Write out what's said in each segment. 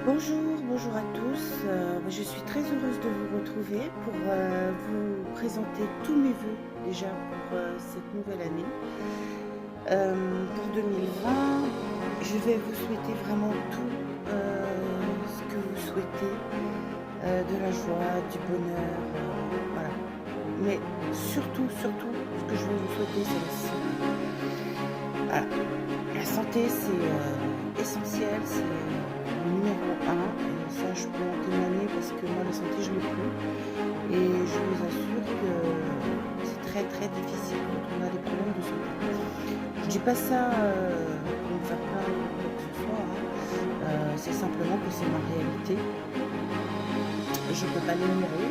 Bonjour, bonjour à tous. Je suis très heureuse de vous retrouver pour vous présenter tous mes vœux déjà pour cette nouvelle année. Pour 2020, je vais vous souhaiter vraiment tout ce que vous souhaitez, de la joie, du bonheur, voilà. Mais surtout, surtout, ce que je vais vous souhaiter, c'est la santé. Voilà. La santé, c'est essentiel, c'est le numéro un. Et ça, je peux en témoigner parce que moi, la santé, je l'ai plus. Et je vous assure que c'est très, très difficile quand on a des problèmes de santé. Je dis pas ça pour me faire plaindre ou quoi que ce soit, hein. C'est simplement que c'est ma réalité. Je peux pas l'ignorer.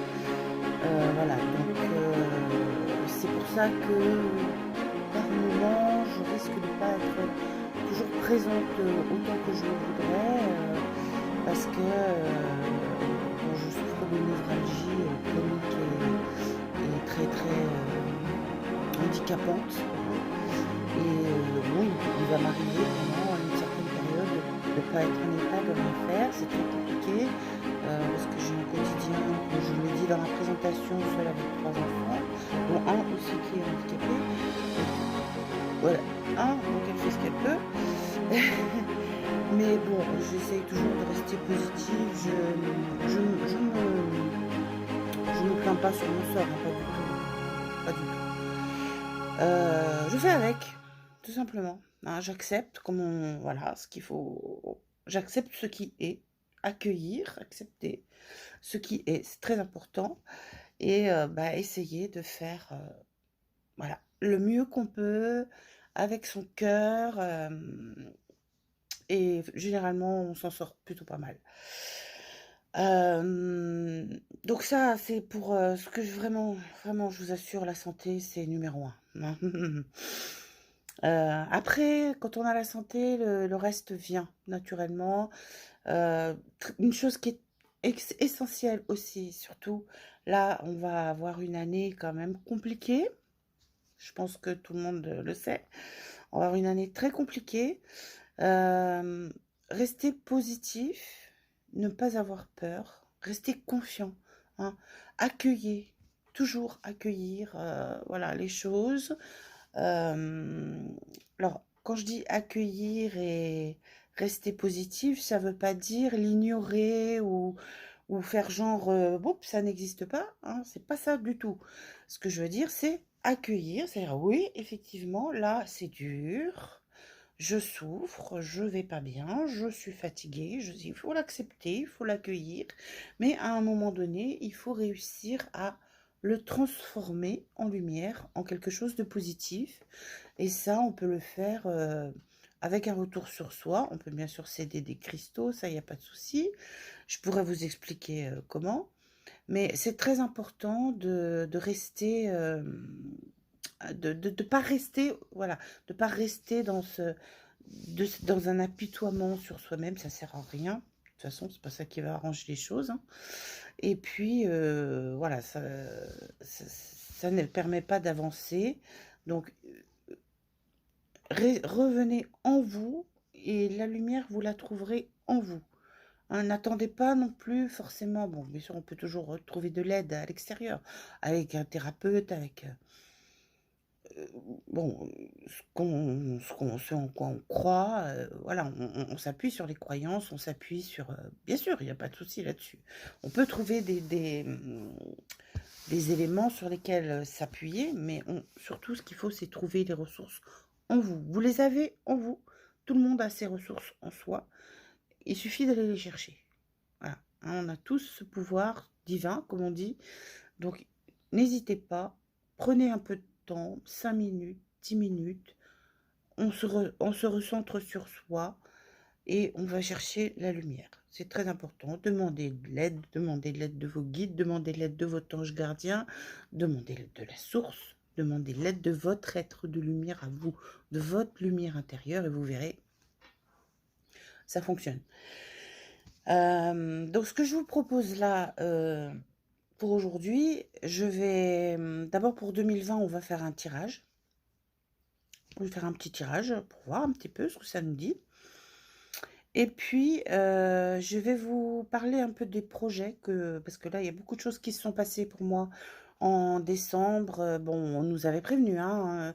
Voilà, donc c'est pour ça que par moment, je risque de pas être toujours présente autant que je le voudrais, parce que bon, je souffre de névralgie chronique et très très handicapante, hein. Et bon, il va m'arriver pendant une certaine période de ne pas être en état de rien faire. C'est très compliqué parce que j'ai un quotidien, comme je le dis dans la présentation, seule avec 3 enfants, dont un aussi qui est handicapé. Donc, voilà, donc elle fait ce qu'elle peut. Mais bon, j'essaye toujours de rester positive. Je me plains pas sur mon sort, hein, pas du tout. Pas du tout. Je fais avec, tout simplement, hein. J'accepte voilà, ce qu'il faut. J'accepte ce qui est. Accueillir, accepter ce qui est, c'est très important. Et essayer de faire voilà, le mieux qu'on peut avec son cœur. Et généralement, on s'en sort plutôt pas mal. Donc ça, c'est pour ce que vraiment, vraiment, je vous assure, la santé, c'est numéro un, hein. Après, quand on a la santé, le reste vient naturellement. Une chose qui est essentielle aussi, surtout, là, on va avoir une année quand même compliquée. Je pense que tout le monde le sait. On va avoir une année très compliquée. Rester positif, ne pas avoir peur, rester confiant, hein. Accueillir, toujours accueillir voilà, les choses. Alors, quand je dis accueillir et rester positif, ça veut pas dire l'ignorer ou faire genre, bon, ça n'existe pas, hein, c'est pas ça du tout. Ce que je veux dire, c'est accueillir, c'est-à-dire, oui, effectivement, là, c'est dur, je souffre, je vais pas bien, je suis fatiguée, il faut l'accepter, il faut l'accueillir, mais à un moment donné, il faut réussir à le transformer en lumière, en quelque chose de positif. Et ça, on peut le faire avec un retour sur soi. On peut bien sûr s'aider des cristaux, ça, il n'y a pas de souci. Je pourrais vous expliquer comment. Mais c'est très important de rester, de pas rester, voilà, de pas rester dans un apitoiement sur soi-même, ça sert à rien. De toute façon, c'est pas ça qui va arranger les choses, hein. Et puis, voilà, ça ne permet pas d'avancer. Donc, revenez en vous et la lumière, vous la trouverez en vous. Hein, n'attendez pas non plus forcément, bon, bien sûr, on peut toujours trouver de l'aide à l'extérieur, avec un thérapeute, avec bon, ce en quoi on croit, voilà, on s'appuie sur les croyances, on s'appuie sur, bien sûr, il y a pas de souci là-dessus. On peut trouver des éléments sur lesquels, s'appuyer, mais surtout ce qu'il faut, c'est trouver les ressources en vous. Vous les avez en vous. Tout le monde a ses ressources en soi. Il suffit d'aller les chercher. Voilà, hein, on a tous ce pouvoir divin, comme on dit. Donc, n'hésitez pas, prenez un peu de temps, 5 minutes, 10 minutes, on se recentre sur soi et on va chercher la lumière. C'est très important. Demandez de l'aide de vos guides, demandez de l'aide de votre ange gardien, demandez l'aide de la source, demandez l'aide de votre être de lumière à vous, de votre lumière intérieure et vous verrez, ça fonctionne. Donc ce que je vous propose là, pour aujourd'hui, je vais d'abord pour 2020, on va faire un tirage. On va faire un petit tirage pour voir un petit peu ce que ça nous dit. Et puis, je vais vous parler un peu des projets parce que là, il y a beaucoup de choses qui se sont passées pour moi en décembre. Bon, on nous avait prévenu, hein,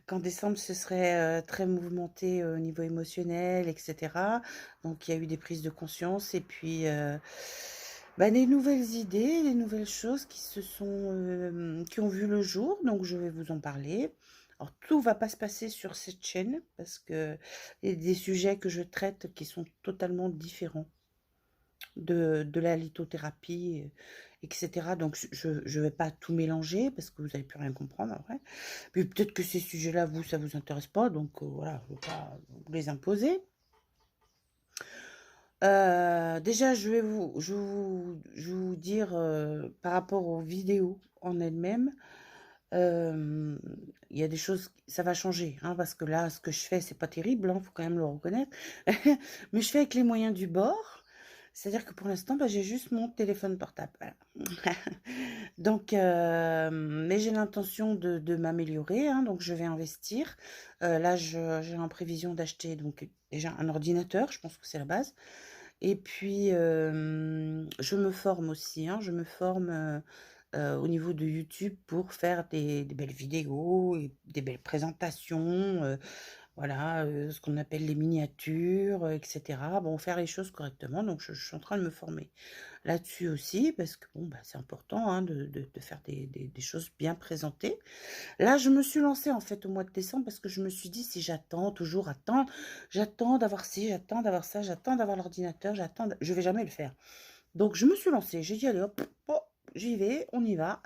qu'en décembre, ce serait très mouvementé au niveau émotionnel, etc. Donc, il y a eu des prises de conscience et puis bah, des nouvelles idées, des nouvelles choses qui ont vu le jour. Donc, je vais vous en parler. Alors, tout va pas se passer sur cette chaîne parce que il y a des sujets que je traite qui sont totalement différents de la lithothérapie, etc. Donc, je vais pas tout mélanger parce que vous allez plus rien comprendre après. Puis peut-être que ces sujets-là, vous, ça vous intéresse pas, donc voilà, je vais pas vous les imposer. Déjà, je vais vous dire par rapport aux vidéos en elles-mêmes. Euh, il y a des choses, ça va changer, hein, parce que là, ce que je fais, c'est pas terrible, hein, faut quand même le reconnaître. Mais je fais avec les moyens du bord. C'est-à-dire que pour l'instant, bah, j'ai juste mon téléphone portable. Voilà. Donc, mais j'ai l'intention de m'améliorer, hein, donc je vais investir. Là, j'ai en prévision d'acheter donc déjà un ordinateur, je pense que c'est la base. Et puis, je me forme aussi, hein, je me forme au niveau de YouTube pour faire des belles vidéos et des belles présentations, voilà, ce qu'on appelle les miniatures, etc. Bon, faire les choses correctement, donc je suis en train de me former là-dessus aussi, parce que bon, bah, c'est important, hein, de faire des choses bien présentées. Là, je me suis lancée en fait au mois de décembre parce que je me suis dit si j'attends, toujours attendre, j'attends d'avoir ci, j'attends d'avoir ça, j'attends d'avoir l'ordinateur, je vais jamais le faire. Donc je me suis lancée, j'ai dit allez hop, oh, j'y vais, on y va.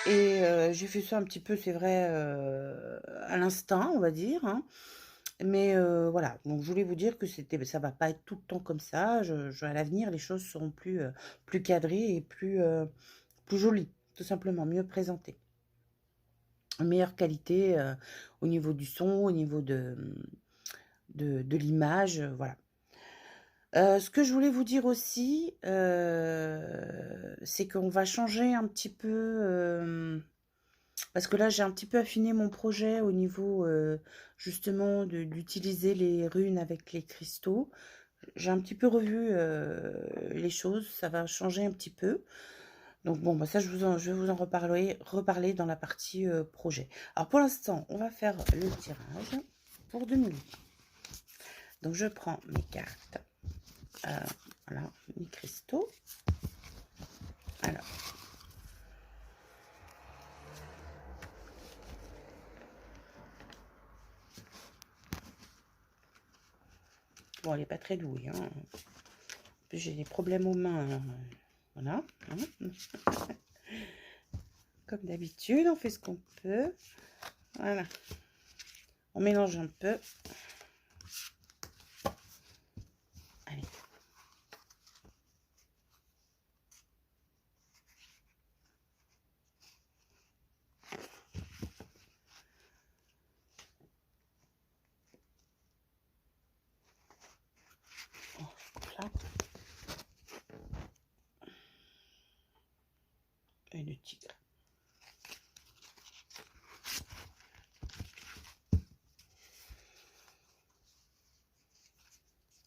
Et j'ai fait ça un petit peu, c'est vrai, à l'instinct, on va dire, hein. Mais voilà, donc je voulais vous dire que ça va pas être tout le temps comme ça. À l'avenir, les choses seront plus cadrées et plus jolies, tout simplement, mieux présentées. Meilleure qualité au niveau du son, au niveau de l'image, voilà. Ce que je voulais vous dire aussi, c'est qu'on va changer un petit peu, parce que là j'ai un petit peu affiné mon projet au niveau justement d'utiliser les runes avec les cristaux. J'ai un petit peu revu les choses, ça va changer un petit peu. Donc bon, bah ça je vais vous en reparler dans la partie projet. Alors pour l'instant, on va faire le tirage pour 2008. Donc je prends mes cartes. Voilà, mes cristaux. Alors. Bon, elle n'est pas très douée. Hein. En plus, j'ai des problèmes aux mains. Alors, voilà. Hein. Comme d'habitude, on fait ce qu'on peut. Voilà. On mélange un peu. Allez. Là. Et le tigre.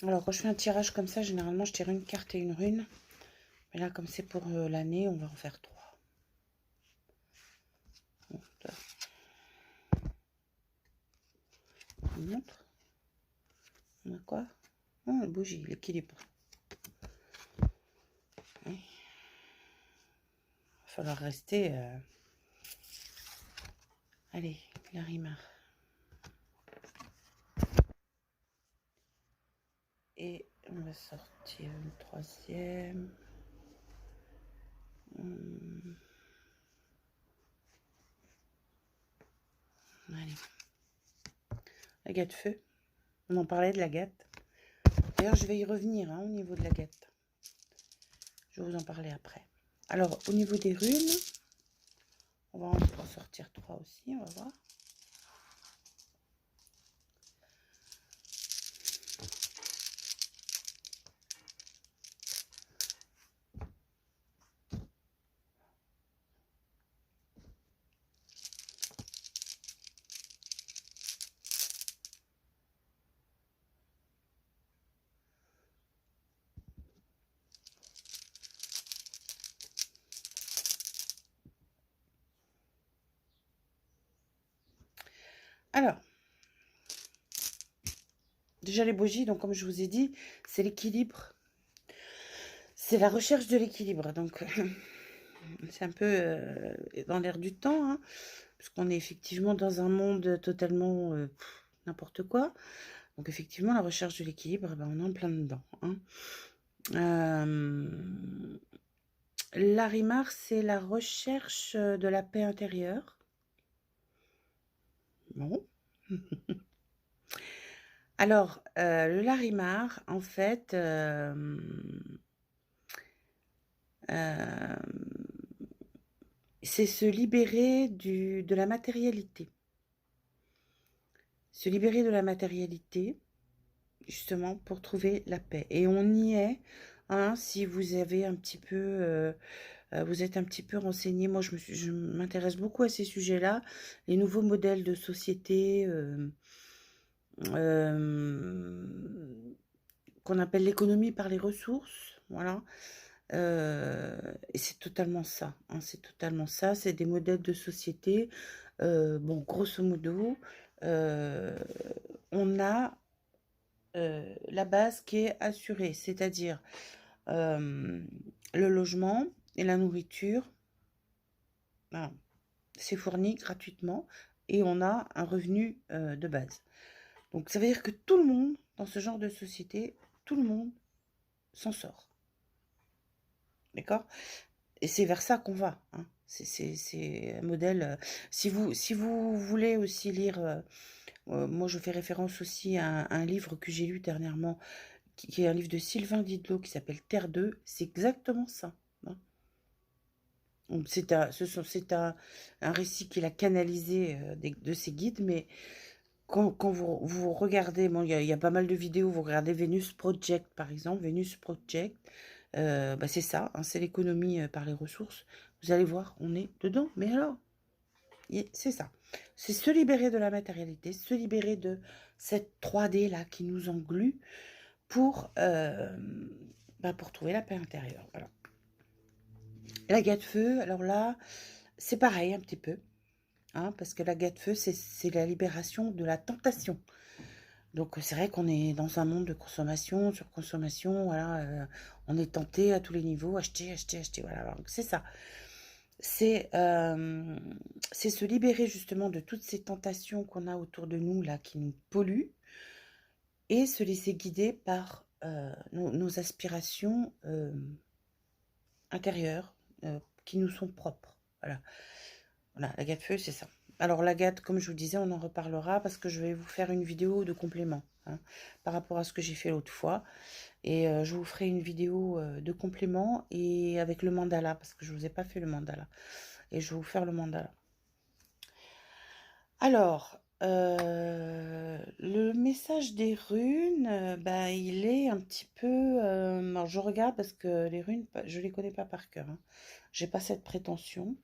Alors, quand je fais un tirage comme ça, généralement, je tire une carte et une rune. Mais là, comme c'est pour l'année, on va en faire 3. Bon, on montre. On a quoi? Oh, la bougie, l'équilibre. Il va falloir rester... Allez, Clarimar. Et on va sortir une troisième. Allez. L'agate feu. On en parlait de l'agate. D'ailleurs, je vais y revenir hein, au niveau de l'agate. Je vais vous en parler après. Alors, au niveau des runes, on va en sortir 3 aussi, on va voir. Alors, déjà les bougies, donc comme je vous ai dit, c'est l'équilibre. C'est la recherche de l'équilibre. Donc, c'est un peu dans l'air du temps, hein, parce qu'on est effectivement dans un monde totalement n'importe quoi. Donc, effectivement, la recherche de l'équilibre, ben, on est en plein dedans. Hein. Larimar, c'est la recherche de la paix intérieure. Bon. Alors, le Larimar, en fait, c'est se libérer de la matérialité. Se libérer de la matérialité, justement, pour trouver la paix. Et on y est, hein, si vous avez un petit peu... vous êtes un petit peu renseigné. Moi, je m'intéresse beaucoup à ces sujets-là. Les nouveaux modèles de société qu'on appelle l'économie par les ressources. Voilà. Et c'est totalement ça. Hein, c'est totalement ça. C'est des modèles de société. Bon, grosso modo, on a la base qui est assurée, c'est-à-dire le logement et la nourriture. Voilà. C'est fourni gratuitement et on a un revenu de base. Donc ça veut dire que tout le monde, dans ce genre de société, tout le monde s'en sort. D'accord? Et c'est vers ça qu'on va. Hein. C'est un modèle. Si vous voulez aussi lire, moi je fais référence aussi à un livre que j'ai lu dernièrement, qui est un livre de Sylvain Didlot qui s'appelle Terre 2. C'est exactement ça. Hein. C'est un récit qu'il a canalisé de ses guides, mais quand vous regardez, bon, il y a pas mal de vidéos, vous regardez Venus Project par exemple, Venus Project, bah c'est ça, hein, c'est l'économie par les ressources. Vous allez voir, on est dedans, mais alors, c'est ça. C'est se libérer de la matérialité, se libérer de cette 3D là qui nous englue pour, pour trouver la paix intérieure. Voilà. La Gâte-Feu, alors là, c'est pareil un petit peu, hein, parce que la Gâte-Feu, c'est la libération de la tentation. Donc c'est vrai qu'on est dans un monde de consommation, surconsommation, voilà, on est tenté à tous les niveaux, acheter, acheter, acheter, voilà, c'est ça. C'est se libérer justement de toutes ces tentations qu'on a autour de nous, là, qui nous polluent, et se laisser guider par nos aspirations intérieures, qui nous sont propres, voilà. Voilà, la Gâte-Feu, c'est ça. Alors la gâte, comme je vous disais, on en reparlera parce que je vais vous faire une vidéo de complément hein, par rapport à ce que j'ai fait l'autre fois. Et je vous ferai une vidéo de complément et avec le mandala parce que je ne vous ai pas fait le mandala. Et je vais vous faire le mandala. Alors, le message des runes, il est un petit peu... alors je regarde parce que les runes, je ne les connais pas par cœur. Hein. Je n'ai pas cette prétention.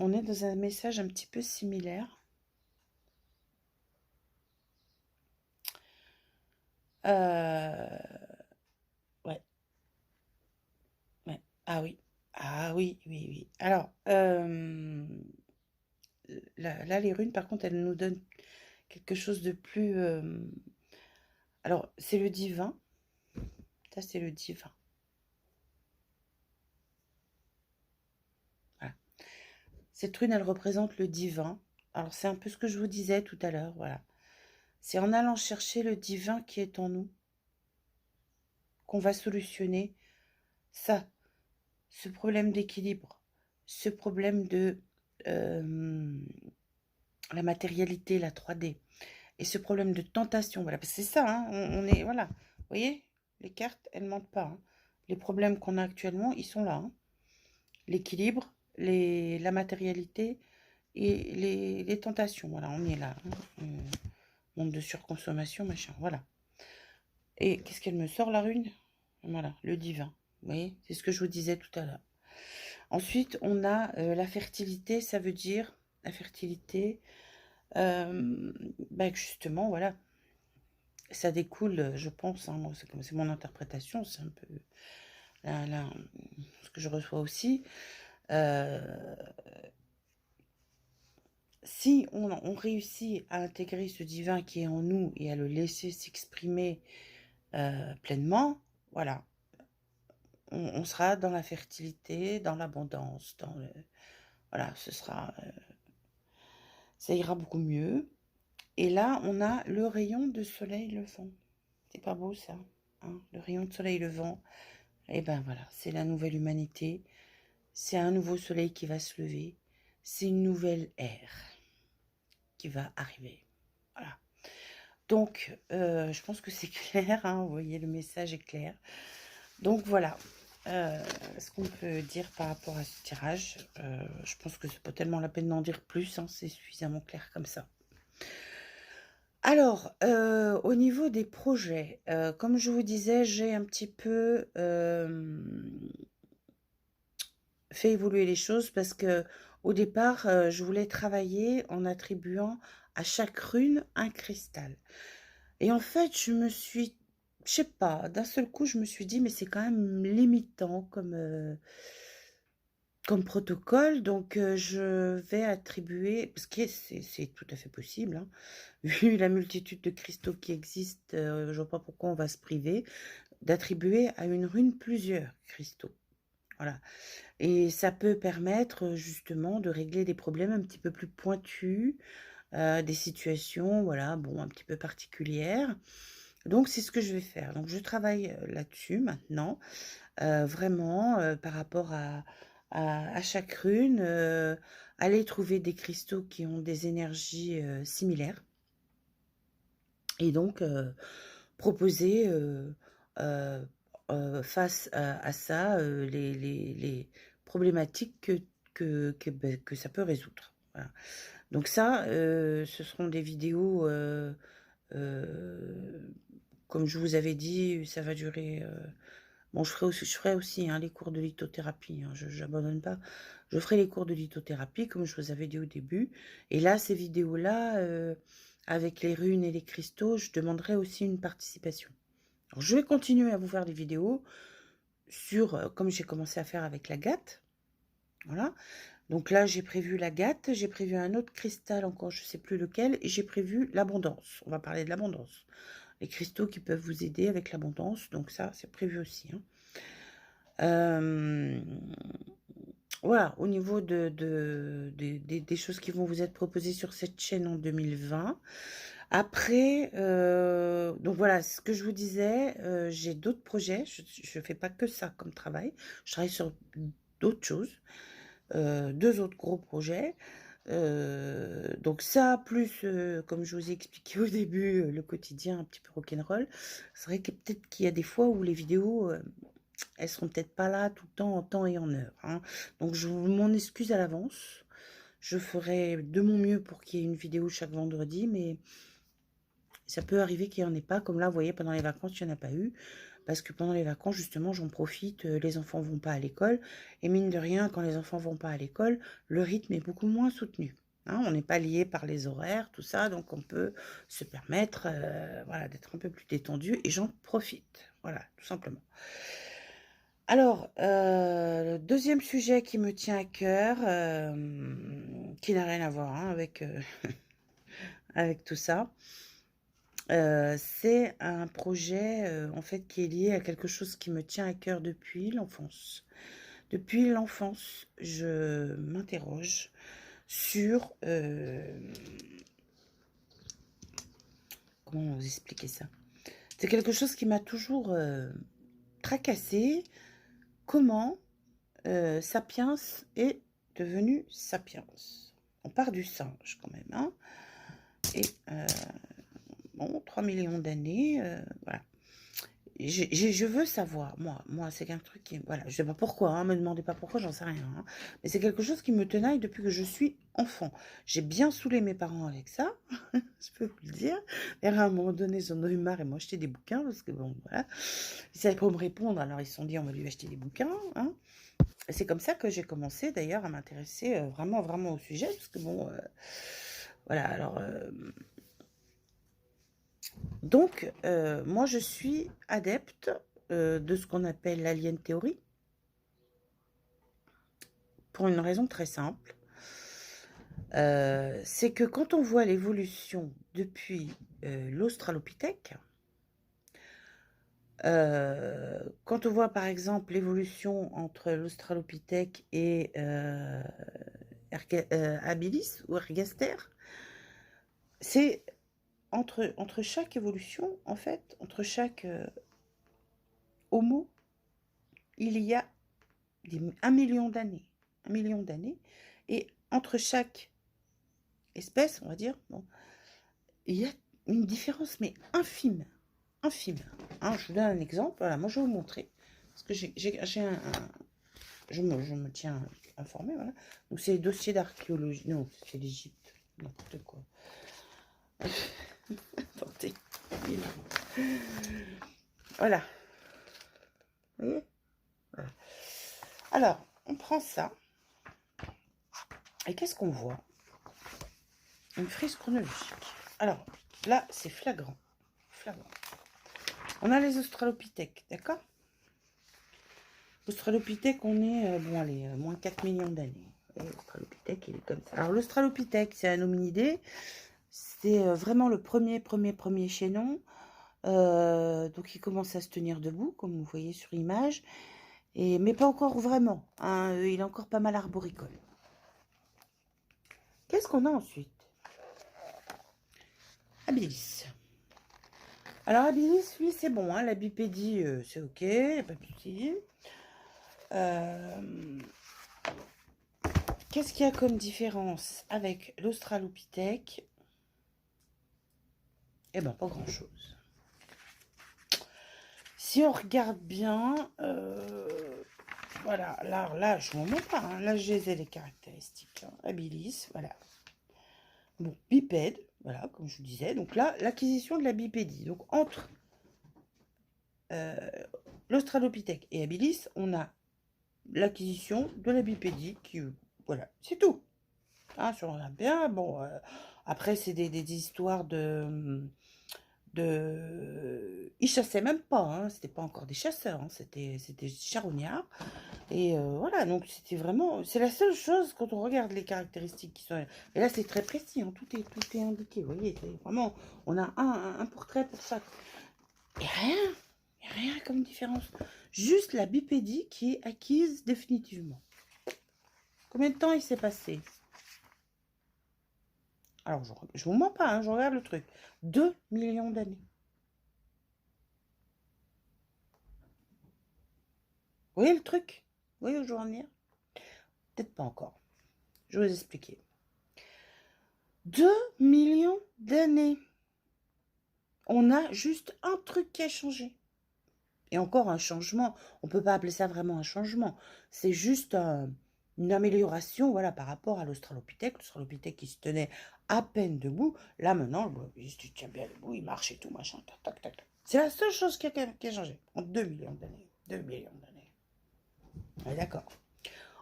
On est dans un message un petit peu similaire. Ouais. Ouais. Ah oui. Ah oui, oui, oui. Alors, là, les runes, par contre, elles nous donnent quelque chose de plus... Alors, c'est le divin. Ça, c'est le divin. Voilà. Cette rune, elle représente le divin. Alors, c'est un peu ce que je vous disais tout à l'heure, voilà. C'est en allant chercher le divin qui est en nous qu'on va solutionner ça, ce problème d'équilibre, ce problème de la matérialité, la 3D, et ce problème de tentation. Voilà, c'est ça, hein, on est, voilà, vous voyez, les cartes, elles ne mentent pas. Hein. Les problèmes qu'on a actuellement, ils sont là. Hein. L'équilibre, la matérialité et les tentations. Voilà, on est là. Hein. Monde de surconsommation, machin, voilà. Et qu'est-ce qu'elle me sort, la rune? Voilà, le divin. Vous voyez, c'est ce que je vous disais tout à l'heure. Ensuite, on a la fertilité, ça veut dire, la fertilité, justement, voilà, ça découle, je pense, hein, moi, c'est mon interprétation, c'est un peu ce que je reçois aussi. si on réussit à intégrer ce divin qui est en nous et à le laisser s'exprimer pleinement, voilà, on sera dans la fertilité, dans l'abondance, dans le... Voilà, ça ira beaucoup mieux. Et là, on a le rayon de soleil levant. C'est pas beau ça, hein, le rayon de soleil levant. Et ben voilà, c'est la nouvelle humanité. C'est un nouveau soleil qui va se lever. C'est une nouvelle ère qui va arriver. Voilà. Donc, je pense que c'est clair, hein, vous voyez, le message est clair. Donc voilà, ce qu'on peut dire par rapport à ce tirage. Je pense que c'est pas tellement la peine d'en dire plus, hein, c'est suffisamment clair comme ça. Alors, au niveau des projets, comme je vous disais, j'ai un petit peu fait évoluer les choses parce que au départ, je voulais travailler en attribuant à chaque rune un cristal. Et en fait, je sais pas, d'un seul coup, je me suis dit, mais c'est quand même limitant comme protocole, donc je vais attribuer, parce que c'est tout à fait possible, hein, vu la multitude de cristaux qui existent, je vois pas pourquoi on va se priver d'attribuer à une rune plusieurs cristaux. Voilà. Et ça peut permettre justement de régler des problèmes un petit peu plus pointus, des situations, voilà, bon, un petit peu particulières. Donc c'est ce que je vais faire. Donc je travaille là-dessus maintenant, vraiment par rapport à chaque rune, aller trouver des cristaux qui ont des énergies similaires. Et donc proposer face à ça les problématiques que ça peut résoudre. Voilà. Donc ça, ce seront des vidéos, comme je vous avais dit, ça va durer... bon, je ferai aussi hein, les cours de lithothérapie, hein, je n'abandonne pas. Je ferai les cours de lithothérapie, comme je vous avais dit au début. Et là, ces vidéos-là, avec les runes et les cristaux, je demanderai aussi une participation. Alors, je vais continuer à vous faire des vidéos sur, comme j'ai commencé à faire avec l'agate. Voilà. Donc là, j'ai prévu l'agate, j'ai prévu un autre cristal, encore je ne sais plus lequel, et j'ai prévu l'abondance. On va parler de l'abondance. Les cristaux qui peuvent vous aider avec l'abondance, donc ça, c'est prévu aussi. Hein. Voilà, au niveau des choses qui vont vous être proposées sur cette chaîne en 2020. Après, donc voilà, ce que je vous disais, j'ai d'autres projets. Je ne fais pas que ça comme travail. Je travaille sur d'autres choses. Deux autres gros projets. Donc ça, plus, comme je vous ai expliqué au début, le quotidien un petit peu rock'n'roll. C'est vrai que peut-être qu'il y a des fois où les vidéos, elles seront peut-être pas là tout le temps, en temps et en heure. Hein. Donc je m'en excuse à l'avance. Je ferai de mon mieux pour qu'il y ait une vidéo chaque vendredi, mais ça peut arriver qu'il n'y en ait pas. Comme là, vous voyez, pendant les vacances, il n'y en a pas eu. Parce que pendant les vacances, justement, j'en profite, les enfants vont pas à l'école. Et mine de rien, quand les enfants vont pas à l'école, le rythme est beaucoup moins soutenu. Hein, on n'est pas lié par les horaires, tout ça, donc on peut se permettre voilà, d'être un peu plus détendu. Et j'en profite, voilà, tout simplement. Alors, le deuxième sujet qui me tient à cœur, qui n'a rien à voir hein, avec, avec tout ça, c'est un projet en fait qui est lié à quelque chose qui me tient à cœur depuis l'enfance. Depuis l'enfance, je m'interroge sur... comment vous expliquer ça? C'est quelque chose qui m'a toujours tracassé. Comment Sapiens est devenu Sapiens? On part du singe quand même. Hein, et bon, 3 millions d'années, voilà. Je veux savoir, moi c'est un truc qui, voilà, je sais pas pourquoi, hein, me demandez pas pourquoi, j'en sais rien, hein, mais c'est quelque chose qui me tenaille depuis que je suis enfant. J'ai bien saoulé mes parents avec ça, je peux vous le dire. Et à un moment donné, ils en ont eu marre et m'ont acheté des bouquins, parce que bon, voilà, ils savaient pas me répondre, alors ils se sont dit, on va lui acheter des bouquins, hein. Et c'est comme ça que j'ai commencé d'ailleurs à m'intéresser vraiment, vraiment au sujet, parce que bon, voilà, alors... Donc, moi, je suis adepte de ce qu'on appelle l'alien théorie, pour une raison très simple. c'est que quand on voit l'évolution depuis l'Australopithèque, quand on voit par exemple l'évolution entre l'Australopithèque et Habilis ou Ergaster, c'est entre chaque évolution, en fait, entre chaque homo, il y a 1 million d'années. 1 million d'années. Et entre chaque espèce, on va dire, bon, il y a une différence, mais infime. Infime. Hein, je vous donne un exemple. Voilà, moi, je vais vous montrer. Parce que je me tiens informé. Voilà. Donc, c'est les dossiers d'archéologie. Non, c'est l'Égypte. N'importe quoi. Attendez. Voilà. Vous voyez? Voilà. Alors, on prend ça. Et qu'est-ce qu'on voit? Une frise chronologique. Alors, là, c'est flagrant. Flagrant. On a les australopithèques, d'accord? L'australopithèque, on est, bon, allez, moins 4 millions d'années. L'australopithèque, il est comme ça. Alors, l'australopithèque, c'est un hominidé. C'est vraiment le premier chaînon. Donc, il commence à se tenir debout, comme vous voyez sur l'image. Mais pas encore vraiment. Hein, il est encore pas mal arboricole. Qu'est-ce qu'on a ensuite? Habilis. Alors, Habilis, lui, c'est bon. Hein, la bipédie, c'est OK. Pas de souci. Qu'est-ce qu'il y a comme différence avec l'Australopithèque? Eh ben, pas grand-chose. Si on regarde bien, voilà, là, je ne m'en montre pas. Hein, là, j'ai les caractéristiques. Hein, Habilis, voilà. Bon, bipède, voilà, comme je vous disais. Donc là, l'acquisition de la bipédie. Donc, entre l'Australopithèque et Habilis, on a l'acquisition de la bipédie qui, voilà, c'est tout. Hein, si on regarde bien, bon, après, c'est des histoires ils chassaient même pas, hein, c'était pas encore des chasseurs, hein, c'était charognards. Et voilà, donc c'était vraiment, c'est la seule chose quand on regarde les caractéristiques qui sont. Et là, c'est très précis, hein, tout est indiqué, vous voyez, vraiment, on a un portrait pour chaque. Et rien comme différence. Juste la bipédie qui est acquise définitivement. Combien de temps il s'est passé? Alors, je vous mens pas, hein, je regarde le truc. 2 millions d'années. Vous voyez le truc? Vous voyez où je veux en venir? Peut-être pas encore. Je vais vous expliquer. 2 millions d'années. On a juste un truc qui a changé. Et encore un changement. On ne peut pas appeler ça vraiment un changement. C'est juste une amélioration, voilà, par rapport à l'Australopithèque. L'Australopithèque qui se tenait à peine debout. Là, maintenant, il se tient bien debout, il marche et tout, machin, tac, tac, tac. C'est la seule chose qui a changé en 2 millions d'années. 2 millions d'années. Ouais, d'accord.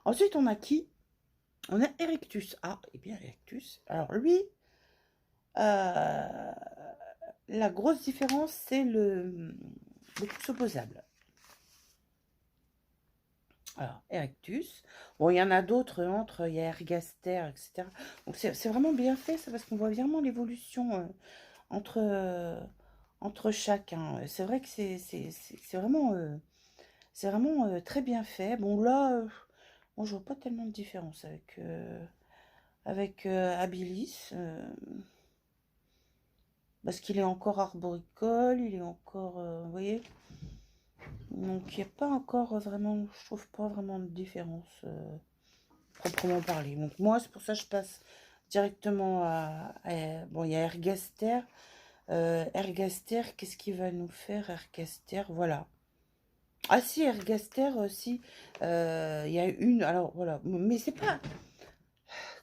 Ensuite, on a qui? On a Erectus. Ah, et bien Erectus. Alors lui, la grosse différence, c'est le pouce opposable. Alors, Erectus. Bon, il y en a d'autres entre, il y a Ergaster, etc. Donc, c'est vraiment bien fait, ça, parce qu'on voit vraiment l'évolution entre chacun. C'est vrai que c'est vraiment très bien fait. Bon, là, bon, je vois pas tellement de différence avec Habilis. Parce qu'il est encore arboricole, il est encore, vous voyez. Donc il n'y a pas encore vraiment, je trouve pas vraiment de différence proprement parlé. Donc moi c'est pour ça que je passe directement bon, il y a Ergaster. Ergaster, qu'est-ce qu'il va nous faire Ergaster? Voilà. Ah si, Ergaster aussi, il y a une, alors voilà, mais c'est pas,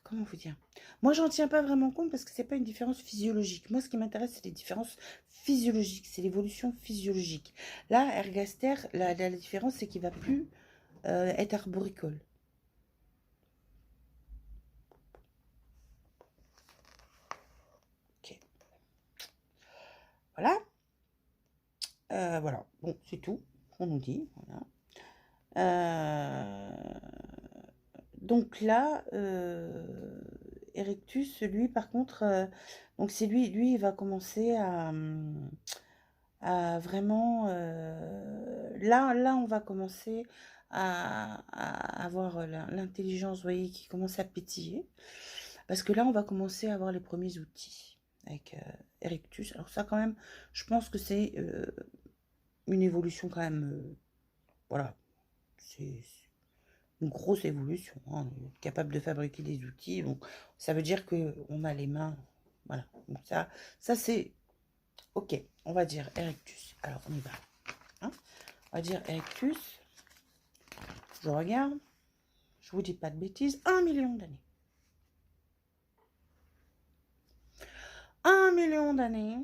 comment vous dire? Moi, j'en tiens pas vraiment compte parce que c'est pas une différence physiologique. Moi, ce qui m'intéresse, c'est les différences physiologiques, c'est l'évolution physiologique. Là, Ergaster, la différence, c'est qu'il va plus être arboricole. Ok. Voilà. Voilà. Bon, c'est tout qu'on nous dit. Voilà. Donc là, Erectus, lui, par contre, donc c'est lui, il va commencer à vraiment... là, on va commencer à avoir l'intelligence, vous voyez, qui commence à pétiller. Parce que là, on va commencer à avoir les premiers outils avec Erectus. Alors ça, quand même, je pense que c'est une évolution quand même... voilà, c'est une grosse évolution, hein, capable de fabriquer des outils. Donc, ça veut dire qu'on a les mains. Voilà. Donc, ça c'est OK. On va dire Erectus. Alors, on y va. Hein, on va dire Erectus. Je regarde. Je vous dis pas de bêtises. 1 million d'années. 1 million d'années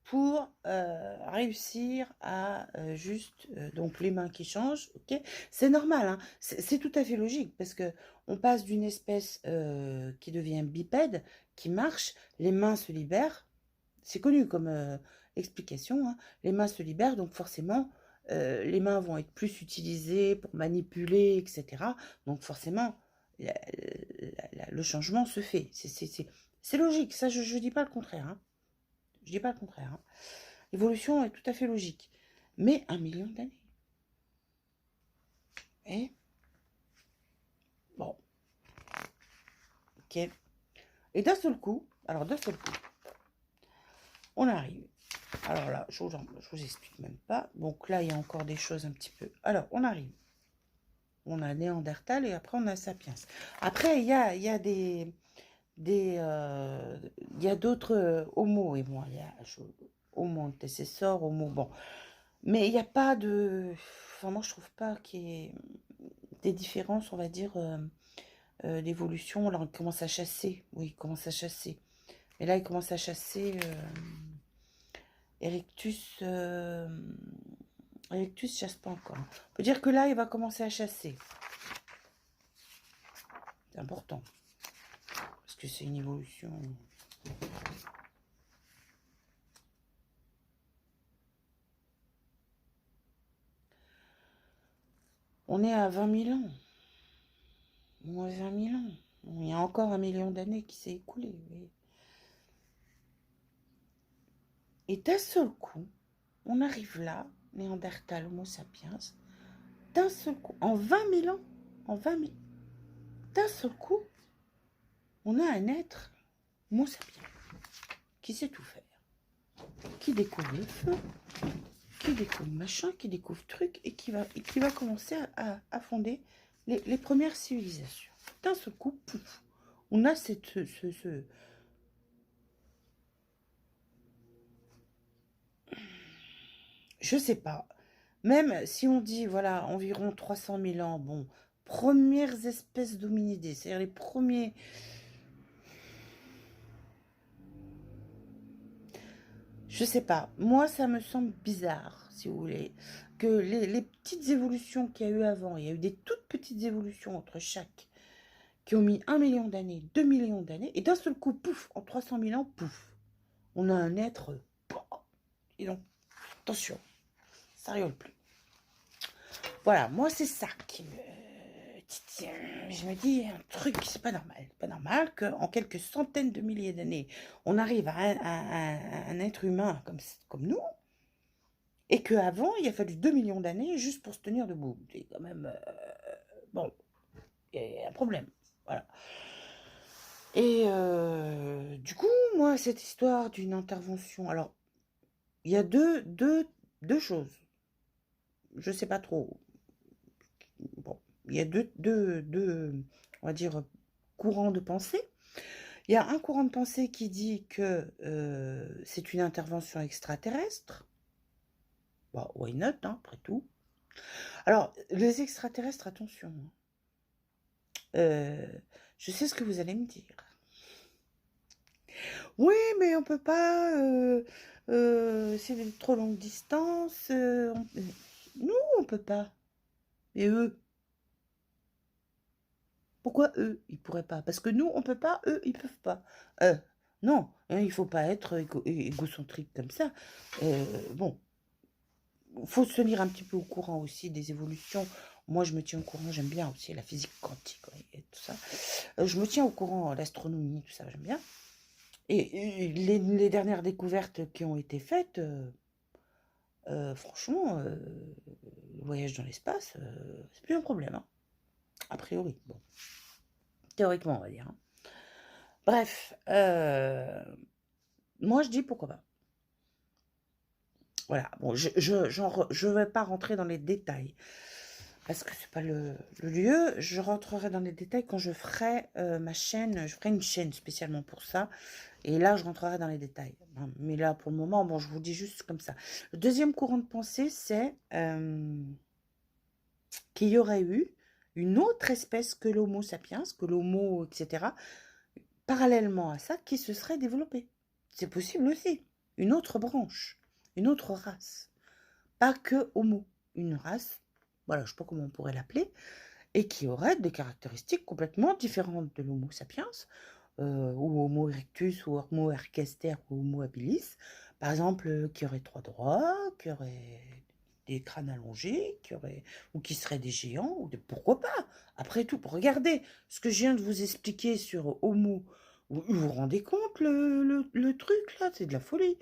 pour réussir à juste donc les mains qui changent, ok, c'est normal, hein, c'est tout à fait logique parce que on passe d'une espèce qui devient bipède, qui marche, les mains se libèrent, c'est connu comme explication, hein, les mains se libèrent, donc forcément les mains vont être plus utilisées pour manipuler, etc. Donc forcément le changement se fait, c'est logique, ça je dis pas le contraire, hein. Je dis pas le contraire. Hein. L'évolution est tout à fait logique. Mais 1 million d'années. Et bon. Ok. Et d'un seul coup, on arrive. Alors là, je vous explique même pas. Donc là, il y a encore des choses un petit peu. Alors, on arrive. On a Néandertal et après, on a Sapiens. Après, il y a d'autres Homo et moi. Il y a Homo antecessor, Homo... Bon. Mais il n'y a pas de... Enfin, moi, je trouve pas qu'il y ait des différences, on va dire, d'évolution. Là, on commence à chasser. Oui, il commence à chasser. Et là, il commence à chasser Erectus. Erectus chasse pas encore. On peut dire que là, il va commencer à chasser. C'est important. Parce que c'est une évolution... On est à 20 000 ans. Moins 20 000 ans. Il y a encore 1 million d'années qui s'est écoulé. Oui. Et d'un seul coup, on arrive là, Néandertal, Homo sapiens, d'un seul coup, en 20 000 ans, d'un seul coup, on a un être, Homo sapiens, qui sait tout faire, qui découvre le feu, qui découvre machin, qui découvre truc, et qui va commencer à fonder les premières civilisations. D'un seul coup, pouf, on a je sais pas. Même si on dit, voilà, environ 300 000 ans, bon, premières espèces d'hominidés, c'est-à-dire les premiers... Je sais pas. Moi, ça me semble bizarre, si vous voulez, que les petites évolutions qu'il y a eu avant, il y a eu des toutes petites évolutions entre chaque, qui ont mis 1 million d'années, 2 millions d'années, et d'un seul coup, pouf, en 300 000 ans, pouf, on a un être... Et donc, attention, ça rigole plus. Voilà, moi, c'est ça qui me titille. Je me dis, un truc, c'est pas normal. Pas normal qu'en quelques centaines de milliers d'années, on arrive à un être humain comme nous, et qu'avant, il a fallu 2 millions d'années juste pour se tenir debout. C'est quand même... bon, il y a un problème. Voilà. Et du coup, moi, cette histoire d'une intervention... Alors, il y a deux choses. Je sais pas trop. Bon, il y a deux, on va dire, courants de pensée. Il y a un courant de pensée qui dit que c'est une intervention extraterrestre. Bon, why not, hein, après tout. Alors, les extraterrestres, attention. Je sais ce que vous allez me dire. Oui, mais on peut pas... c'est de trop longue distance. Nous, on peut pas. Et eux? Pourquoi eux, ils pourraient pas? Parce que nous, on peut pas, eux, ils peuvent pas. Non, hein, il faut pas être égocentrique comme ça. Bon, faut se tenir un petit peu au courant aussi des évolutions. moi, je me tiens au courant, j'aime bien aussi la physique quantique et tout ça. Je me tiens au courant, l'astronomie, tout ça, j'aime bien. Et les dernières découvertes qui ont été faites, franchement, le voyage dans l'espace, c'est plus un problème, hein, a priori. Bon, théoriquement, on va dire. Hein. Bref, moi, je dis pourquoi pas. Voilà, bon, je vais pas rentrer dans les détails, parce que c'est pas le lieu. Je rentrerai dans les détails quand je ferai ma chaîne, je ferai une chaîne spécialement pour ça, et là, je rentrerai dans les détails. Mais là, pour le moment, bon, je vous dis juste comme ça. Le deuxième courant de pensée, c'est qu'il y aurait eu une autre espèce que l'Homo sapiens, que l'Homo, etc., parallèlement à ça, qui se serait développée. C'est possible aussi. Une autre branche, une autre race. Pas que Homo, une race, voilà, je ne sais pas comment on pourrait l'appeler, et qui aurait des caractéristiques complètement différentes de l'Homo sapiens, ou Homo erectus, ou Homo ergaster, ou Homo habilis, par exemple, qui aurait 3 doigts, qui aurait des crânes allongés, ou qui seraient des géants, pourquoi pas? Après tout, regardez ce que je viens de vous expliquer sur Homo, vous vous rendez compte le truc là, c'est de la folie,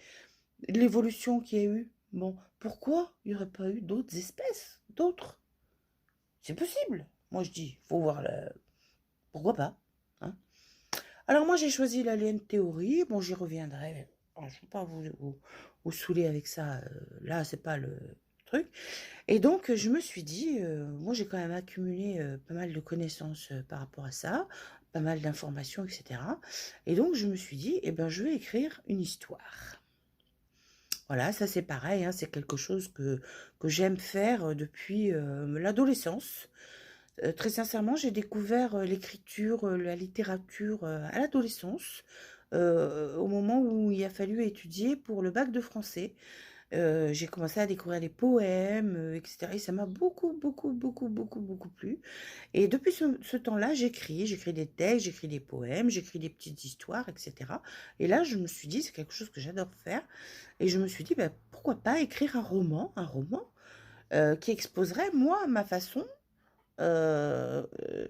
l'évolution qu'il y a eu. Bon, pourquoi il n'y aurait pas eu d'autres espèces, d'autres? C'est possible. Moi je dis, faut voir pourquoi pas, hein. Alors moi j'ai choisi l'alien théorie, bon j'y reviendrai, je ne vais pas vous saouler avec ça, là c'est pas le truc. Et donc je me suis dit, moi j'ai quand même accumulé pas mal de connaissances par rapport à ça, pas mal d'informations, etc. Et donc je me suis dit, eh ben je vais écrire une histoire. Voilà, ça c'est pareil, hein, c'est quelque chose que j'aime faire depuis l'adolescence. Très sincèrement, j'ai découvert l'écriture, la littérature à l'adolescence, au moment où il a fallu étudier pour le bac de français. J'ai commencé à découvrir les poèmes, etc. Et ça m'a beaucoup, beaucoup, beaucoup, beaucoup, beaucoup plu. Et depuis ce temps-là, j'écris des textes, j'écris des poèmes, j'écris des petites histoires, etc. Et là, je me suis dit, c'est quelque chose que j'adore faire. Et je me suis dit, bah, pourquoi pas écrire un roman qui exposerait, moi, ma façon, euh, euh,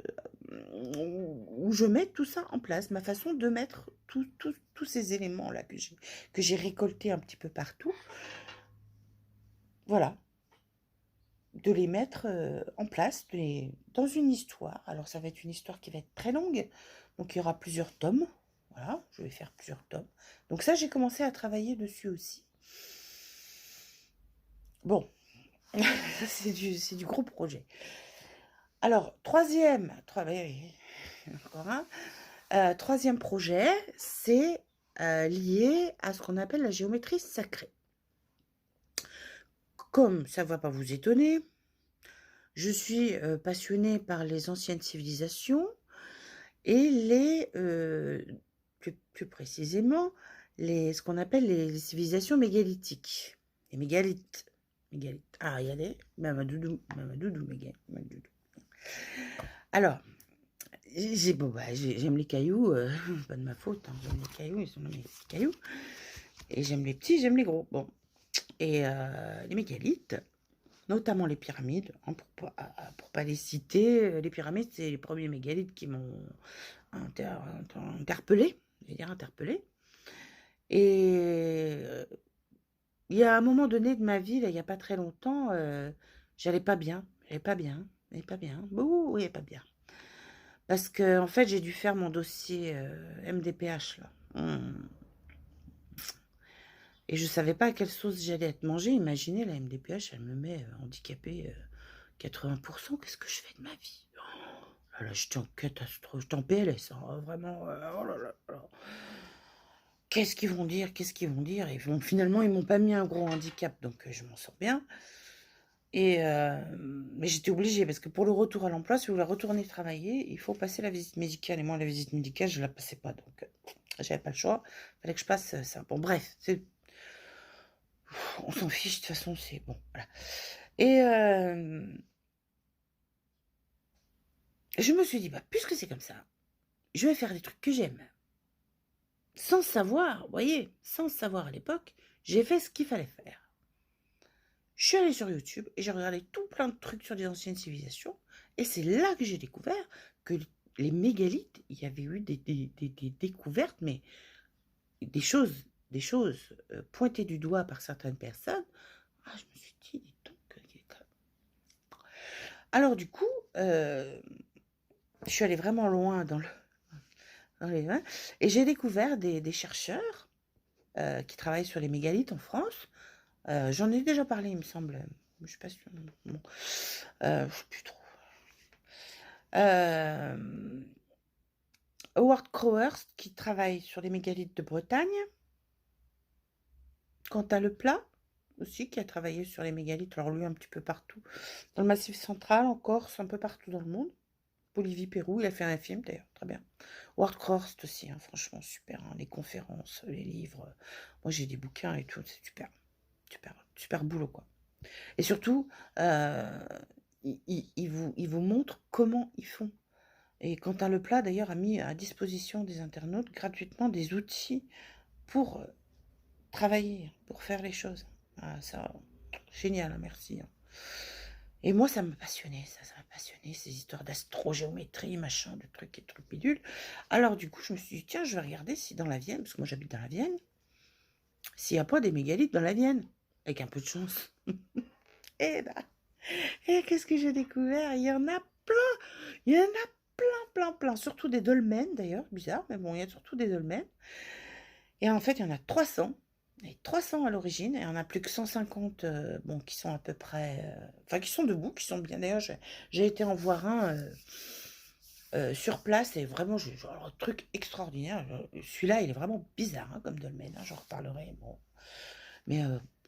où je mets tout ça en place, ma façon de mettre tous ces éléments-là que j'ai récoltés un petit peu partout. Voilà, de les mettre en place dans une histoire. Alors ça va être une histoire qui va être très longue, donc il y aura plusieurs tomes. Voilà, je vais faire plusieurs tomes. Donc ça, j'ai commencé à travailler dessus aussi. Bon, c'est du gros projet. Alors, encore un. Troisième projet, c'est lié à ce qu'on appelle la géométrie sacrée. Comme ça ne va pas vous étonner, je suis passionnée par les anciennes civilisations et plus précisément, ce qu'on appelle les civilisations mégalithiques. Les mégalithes. Ah, regardez, Mamadoudou, Mamadoudou. Alors, j'aime les cailloux, pas de ma faute, hein, j'aime les cailloux, ils sont nommés cailloux. Et j'aime les petits, j'aime les gros. Bon. Et les mégalithes, notamment les pyramides, hein, pour pas les citer, les pyramides, c'est les premiers mégalithes qui m'ont interpellé, je vais dire interpellé. Et il y a un moment donné de ma vie, là, il n'y a pas très longtemps, j'allais pas bien, Bouh, oui, pas bien. Parce que, en fait, j'ai dû faire mon dossier MDPH, là. Et je savais pas à quelle sauce j'allais être mangée. Imaginez, la MDPH, elle me met handicapée 80%. Qu'est-ce que je fais de ma vie? Oh, là, j'étais en catastrophe, j'étais en PLS, hein, vraiment. Oh là là là. Qu'est-ce qu'ils vont dire? Et finalement, ils m'ont pas mis un gros handicap, donc je m'en sors bien. Mais j'étais obligée, parce que pour le retour à l'emploi, si vous voulez retourner travailler, il faut passer la visite médicale. Et moi, la visite médicale, je la passais pas, donc j'avais pas le choix. Il fallait que je passe ça. Bon, bref, on s'en fiche, de toute façon, c'est bon, voilà. Et je me suis dit, bah, puisque c'est comme ça, je vais faire des trucs que j'aime. Sans savoir, vous voyez, sans savoir à l'époque, j'ai fait ce qu'il fallait faire. Je suis allée sur YouTube et j'ai regardé tout plein de trucs sur les anciennes civilisations. Et c'est là que j'ai découvert que les mégalithes, il y avait eu des découvertes, mais des choses pointées du doigt par certaines personnes. Ah, je me suis dit, dis donc, alors du coup, je suis allée vraiment loin dans les mains, et j'ai découvert des chercheurs qui travaillent sur les mégalithes en France. J'en ai déjà parlé, il me semble. Je suis pas sûre. Bon. Je sais plus trop. Howard Crowhurst qui travaille sur les mégalithes de Bretagne. Quant à Leplat aussi, qui a travaillé sur les mégalithes, alors lui un petit peu partout, dans le Massif central, en Corse, un peu partout dans le monde. Bolivie, Pérou, il a fait un film d'ailleurs, très bien. Howard Crowhurst aussi, hein, franchement super, hein, les conférences, les livres. Moi j'ai des bouquins et tout, c'est super, super, super boulot quoi. Et surtout, il vous montre comment ils font. Et Quentin Leplat d'ailleurs a mis à disposition des internautes gratuitement des outils pour travailler, pour faire les choses. Ah, ça, génial, hein, merci. Hein. Et moi, ça m'a passionné, ça m'a passionné, ces histoires d'astrogéométrie, machin, de trucs et trucs bidules. Alors, du coup, je me suis dit, tiens, je vais regarder si dans la Vienne, parce que moi j'habite dans la Vienne, s'il n'y a pas des mégalithes dans la Vienne, avec un peu de chance. Et bah, et qu'est-ce que j'ai découvert? Il y en a plein, il y en a plein, surtout des dolmens d'ailleurs, bizarre, mais bon, il y a surtout des dolmens. Et en fait, il y en a 300. Il y en a 300 à l'origine, et on a plus que 150 bon, qui sont à peu près... enfin, qui sont debout, qui sont bien. D'ailleurs, j'ai été en voir un sur place, et vraiment, genre, un truc extraordinaire. Celui-là, il est vraiment bizarre, hein, comme dolmen, hein, j'en reparlerai. Bon. Mais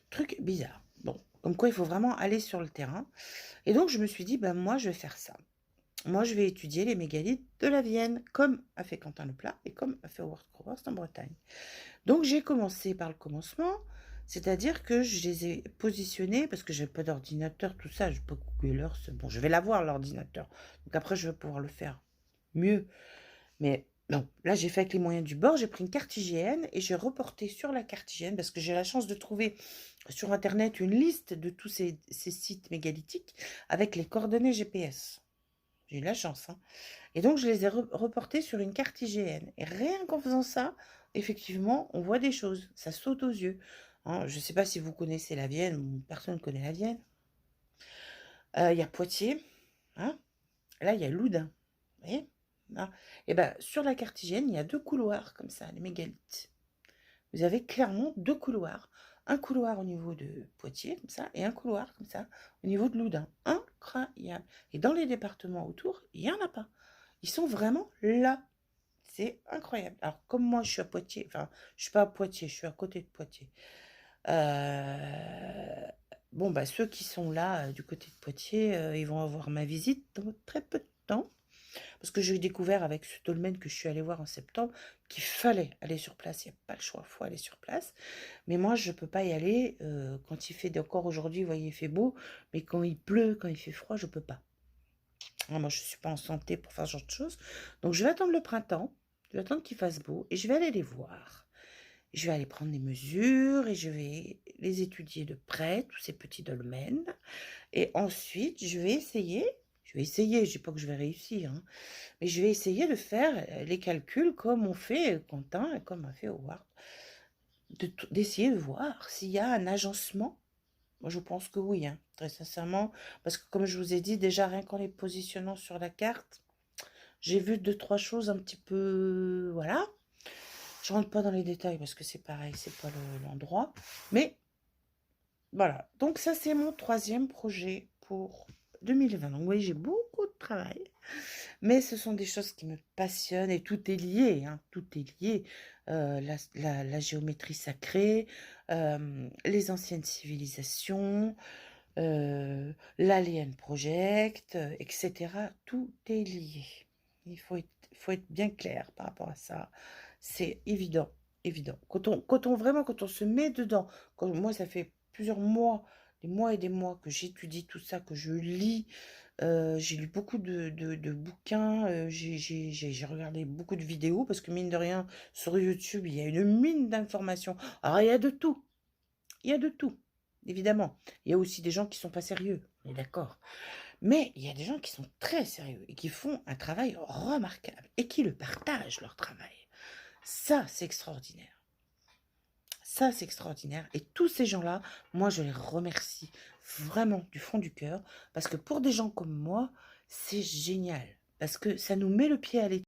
truc bizarre. Bon, comme quoi, il faut vraiment aller sur le terrain. Et donc, je me suis dit, ben, moi, je vais faire ça. Moi, je vais étudier les mégalithes de la Vienne, comme a fait Quentin Leplat et comme a fait Howard Crowhurst en Bretagne. Donc, j'ai commencé par le commencement, c'est-à-dire que je les ai positionnés, parce que j'ai pas d'ordinateur, tout ça, je peux Google Earth. Bon, je vais l'avoir, l'ordinateur. Donc après, je vais pouvoir le faire mieux. Mais non, là, j'ai fait avec les moyens du bord, j'ai pris une carte IGN et j'ai reporté sur la carte IGN, parce que j'ai la chance de trouver sur Internet une liste de tous ces sites mégalithiques avec les coordonnées GPS. J'ai eu de la chance, hein. Et donc, je les ai reportés sur une carte IGN. Et rien qu'en faisant ça, effectivement, on voit des choses. Ça saute aux yeux. Hein, je ne sais pas si vous connaissez la Vienne. Personne ne connaît la Vienne. Il y a Poitiers. Hein, là, il y a Loudun. Vous voyez, hein, et ben, sur la carte IGN, il y a 2 couloirs comme ça, les mégalithes. Vous avez clairement 2 couloirs. Un couloir au niveau de Poitiers, comme ça, et un couloir comme ça, au niveau de Loudun. Incroyable. Et dans les départements autour, il n'y en a pas. Ils sont vraiment là. C'est incroyable. Alors, comme moi, je suis à Poitiers, enfin, je suis pas à Poitiers, je suis à côté de Poitiers. Bon, bah, ceux qui sont là, du côté de Poitiers, ils vont avoir ma visite dans très peu de temps. Parce que j'ai découvert avec ce dolmen que je suis allée voir en septembre qu'il fallait aller sur place. Il n'y a pas le choix, il faut aller sur place. Mais moi, je ne peux pas y aller quand il fait, encore aujourd'hui, vous voyez, il fait beau. Mais quand il pleut, quand il fait froid, je ne peux pas. Alors, moi, je ne suis pas en santé pour faire ce genre de choses. Donc, je vais attendre le printemps. Je vais attendre qu'il fasse beau. Et je vais aller les voir. Je vais aller prendre des mesures et je vais les étudier de près, tous ces petits dolmens. Et ensuite, je vais essayer, je ne dis pas que je vais réussir, hein, mais je vais essayer de faire les calculs comme on fait Quentin et comme a fait Howard, d'essayer de voir s'il y a un agencement. Moi, je pense que oui, hein, très sincèrement, parce que comme je vous ai dit, déjà rien qu'en les positionnant sur la carte, j'ai vu 2-3 choses un petit peu, voilà. Je rentre pas dans les détails parce que c'est pareil, c'est pas l'endroit, mais voilà. Donc ça, c'est mon 3e projet pour 2020. Donc, vous voyez, j'ai beaucoup de travail. Mais ce sont des choses qui me passionnent et tout est lié, hein, tout est lié. La géométrie sacrée, les anciennes civilisations, l'Alien Project, etc. Tout est lié. Il faut être bien clair par rapport à ça. C'est évident, évident. Quand on se met dedans, moi, ça fait plusieurs mois, des mois et des mois que j'étudie tout ça, que je lis. J'ai lu beaucoup de bouquins, j'ai regardé beaucoup de vidéos, parce que mine de rien, sur YouTube, il y a une mine d'informations. Alors, il y a de tout. Il y a de tout. évidemment. Il y a aussi des gens qui sont pas sérieux, on est d'accord. Mais il y a des gens qui sont très sérieux et qui font un travail remarquable et qui le partagent, leur travail. Ça, c'est extraordinaire. Ça, c'est extraordinaire. Et tous ces gens-là, moi, je les remercie vraiment du fond du cœur parce que pour des gens comme moi, c'est génial parce que ça nous met le pied à l'étrier.